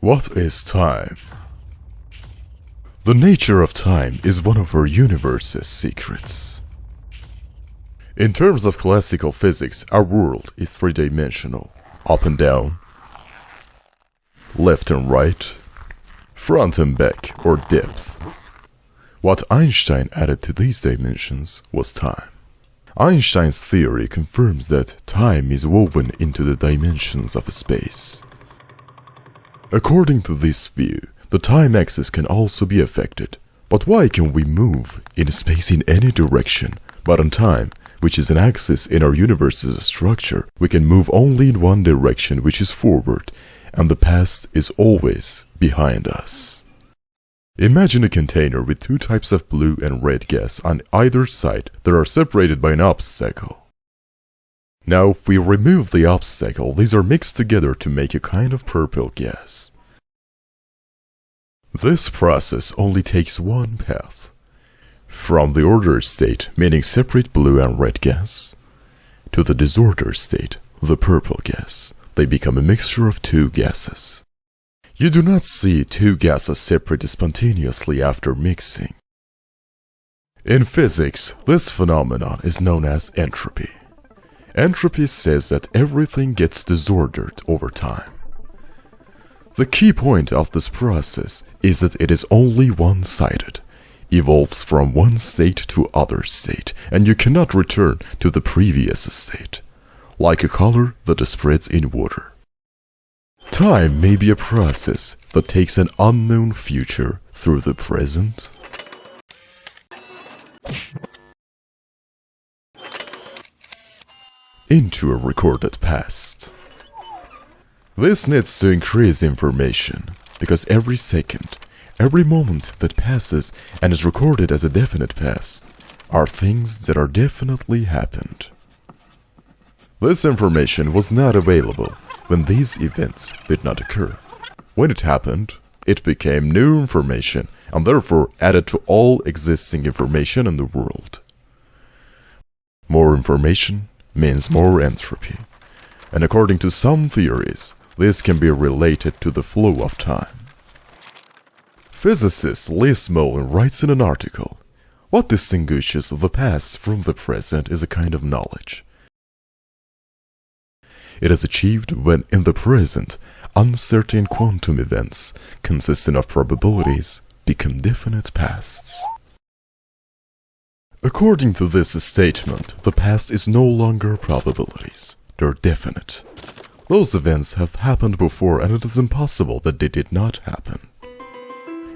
What is time? The nature of time is one of our universe's secrets. In terms of classical physics, our world is three-dimensional, up and down, left and right, front and back, or depth. What Einstein added to these dimensions was time. Einstein's theory confirms that time is woven into the dimensions of space. According to this view, the time axis can also be affected. But why can we move in space in any direction, but on time, which is an axis in our universe's structure, we can move only in one direction, which is forward, and the past is always behind us. Imagine a container with two types of blue and red gas on either side that are separated by an obstacle. Now, if we remove the obstacle, these are mixed together to make a kind of purple gas. This process only takes one path. From the ordered state, meaning separate blue and red gas, to the disordered state, the purple gas. They become a mixture of two gases. You do not see two gases separate spontaneously after mixing. In physics, this phenomenon is known as entropy. Entropy says that everything gets disordered over time. The key point of this process is that it is only one-sided, evolves from one state to other state, and you cannot return to the previous state, like a color that spreads in water. Time may be a process that takes an unknown future through the present, into a recorded past. This needs to increase information, because every second, every moment that passes and is recorded as a definite past are things that are definitely happened. This information was not available when these events did not occur. When it happened, it became new information and therefore added to all existing information in the world. More information means more entropy, and according to some theories, this can be related to the flow of time. Physicist Smolin writes in an article, "What distinguishes the past from the present is a kind of knowledge. It is achieved when, in the present, uncertain quantum events, consisting of probabilities, become definite pasts." According to this statement, the past is no longer probabilities, they're definite. Those events have happened before and it is impossible that they did not happen.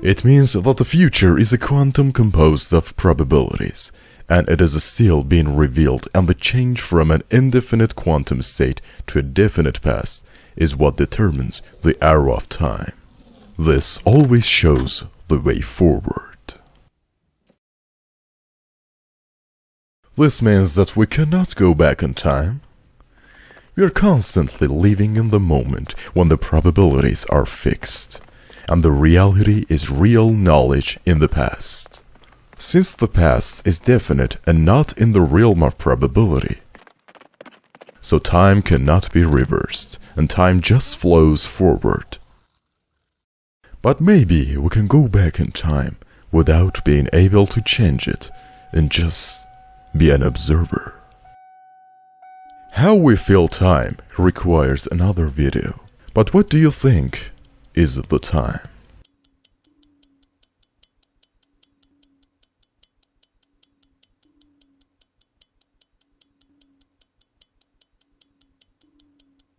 It means that the future is a quantum composed of probabilities, and it is still being revealed, and the change from an indefinite quantum state to a definite past is what determines the arrow of time. This always shows the way forward. This means that we cannot go back in time. We are constantly living in the moment when the probabilities are fixed, and the reality is real knowledge in the past. Since the past is definite and not in the realm of probability, so time cannot be reversed, and time just flows forward. But maybe we can go back in time without being able to change it and just be an observer. How we feel time requires another video, but what do you think is the time?